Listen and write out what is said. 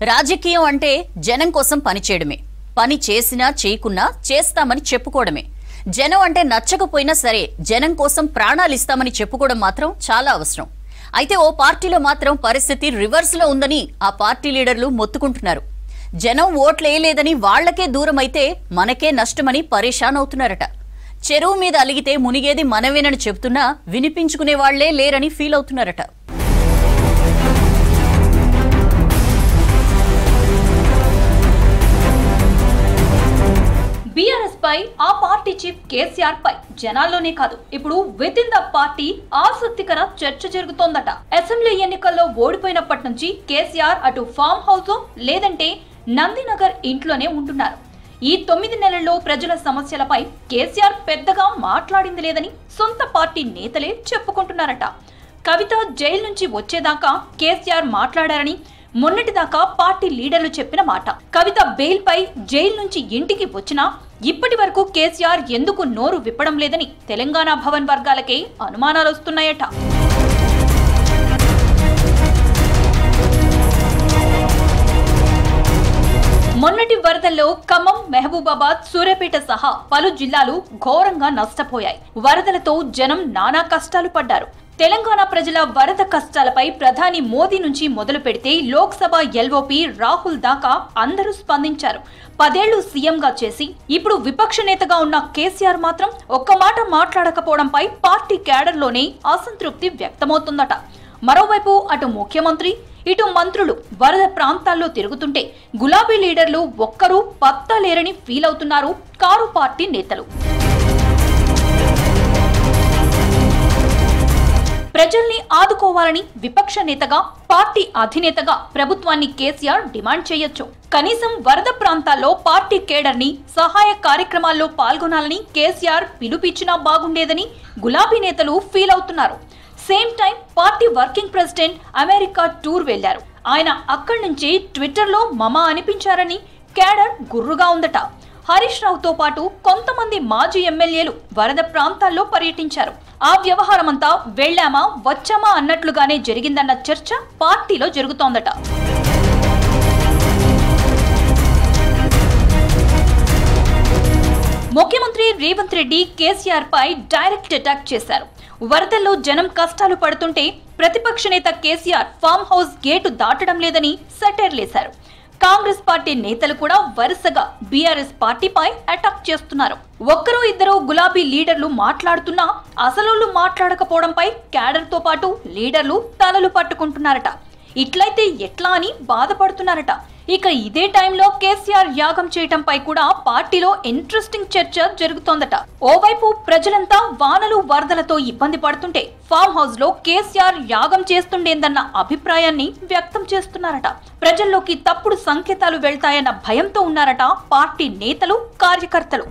రాజకీయం అంటే జనం కోసం పనిచేయడమే. పని చేసినా చేయకున్నా చేస్తామని చెప్పుకోవడమే. జనం అంటే నచ్చకపోయినా సరే జనం కోసం ప్రాణాలు ఇస్తామని చెప్పుకోవడం మాత్రం చాలా అవసరం. అయితే ఓ పార్టీలో మాత్రం పరిస్థితి రివర్స్ లో ఉందని ఆ పార్టీ లీడర్లు మొత్తుకుంటున్నారు. జనం ఓట్లేయలేదని వాళ్లకే దూరం అయితే మనకే నష్టమని పరేషాన్ అవుతున్నారట. చెరువు మీద అలిగితే మునిగేది మనమేనని చెబుతున్నా వినిపించుకునే వాళ్లే లేరని ఫీల్ అవుతున్నారట. బీఆర్ఎస్ పై ఆ పార్టీ చీఫ్ కేసీఆర్ పై జనాల్లోనే కాదు, ఇప్పుడు విత్ ఇన్ ద పార్టీ ఆసక్తికర చర్చ జరుగుతోందట. అసెంబ్లీ ఎన్నికల్లో ఓడిపోయినప్పటి నుంచి కేసీఆర్ అటు ఫామ్ హౌస్ లేదంటే నందినగర్ ఇంట్లోనే ఉంటున్నారు. ఈ 9 నెలల్లో ప్రజల సమస్యలపై కేసీఆర్ పెద్దగా మాట్లాడింది లేదని సొంత పార్టీ నేతలే చెప్పుకుంటున్నారట. కవిత జైలు నుంచి వచ్చేదాకా కేసీఆర్ మాట్లాడారని మొన్నటిదాకా పార్టీ లీడర్లు చెప్పిన మాట. కవిత బెయిల్ పై జైలు నుంచి ఇంటికి వచ్చినా ఇప్పటి వరకు కేసీఆర్ ఎందుకు నోరు విప్పడం లేదని తెలంగాణ భవన్ వర్గాలకే అనుమానాలు వస్తున్నాయట. మొన్నటి వరదల్లో ఖమ్మం, మహబూబాబాద్, సూర్యాపేట సహా పలు జిల్లాలు ఘోరంగా నష్టపోయాయి. వరదలతో జనం నానా కష్టాలు పడ్డారు. తెలంగాణ ప్రజల వరద కష్టాలపై ప్రధాని మోదీ నుంచి మొదలు పెడితే లోక్సభ ఎల్ఓపీ రాహుల్ దాకా అందరూ స్పందించారు. 10 ఏళ్లు సీఎంగా చేసి ఇప్పుడు విపక్ష నేతగా ఉన్న కేసీఆర్ మాత్రం ఒక్క మాట మాట్లాడకపోవడంపై పార్టీ క్యాడర్లోనే అసంతృప్తి వ్యక్తమవుతుందట. మరోవైపు అటు ముఖ్యమంత్రి ఇటు మంత్రులు వరద ప్రాంతాల్లో తిరుగుతుంటే గులాబీ లీడర్లు ఒక్కరూ పత్తా లేరని ఫీల్ అవుతున్నారు కారు పార్టీ నేతలు. ప్రజల్ని ఆదుకోవాలని విపక్ష నేతగా, పార్టీ అధినేతగా ప్రభుత్వాన్ని కేసీఆర్ డిమాండ్ చేయొచ్చు. కనీసం వరద ప్రాంతాల్లో పార్టీ కేడర్ని సహాయ కార్యక్రమాల్లో పాల్గొనాలని కేసీఆర్ పిలుపిచ్చినా బాగుండేదని గులాబీ నేతలు ఫీల్ అవుతున్నారు. Same time party working president America tour వెళ్లారు. ఆయన అక్కడి నుంచి ట్విట్టర్లో మమా అనిపించారని క్యాడర్ గుర్రుగా ఉందట. హరీష్ రావుతో పాటు కొంతమంది మాజీ ఎమ్మెల్యేలు వరద ప్రాంతాల్లో పర్యటించారు. ఆ వ్యవహారమంతా వెళ్లామా వచ్చామా అన్నట్లుగానే జరిగిందన్న చర్చ పార్టీలో జరుగుతోందట. ముఖ్యమంత్రి రేవంత్ రెడ్డి కేసీఆర్ పై డైరెక్ట్ అటాక్ చేశారు. వరదల్లో జనం కష్టాలు పడుతుంటే ప్రతిపక్ష నేత కేసీఆర్ ఫామ్ హౌస్ గేటు దాటడం లేదని సెటైర్లేశారు. కాంగ్రెస్ పార్టీ నేతలు కూడా వరుసగా బీఆర్ఎస్ పార్టీపై అటాక్ చేస్తున్నారు. ఒక్కరో ఇద్దరు గులాబీ లీడర్లు మాట్లాడుతున్నా అసలు మాట్లాడకపోవడంపై క్యాడర్ తో పాటు లీడర్లు తలలు పట్టుకుంటున్నారట. ఇట్లయితే ఎట్లా అని బాధపడుతున్నారట. ఇక ఇదే టైంలో కేసీఆర్ యాగం చేయటంపై కూడా పార్టీలో ఇంట్రెస్టింగ్ చర్చ జరుగుతోందట. ఓవైపు ప్రజలంతా వానలు వరదలతో ఇబ్బంది పడుతుంటే ఫామ్ హౌస్ లో కేసీఆర్ యాగం చేస్తుండేందన్న అభిప్రాయాన్ని వ్యక్తం చేస్తున్నారట. ప్రజల్లోకి తప్పుడు సంకేతాలు వెళ్తాయన్న భయంతో ఉన్నారట పార్టీ నేతలు, కార్యకర్తలు.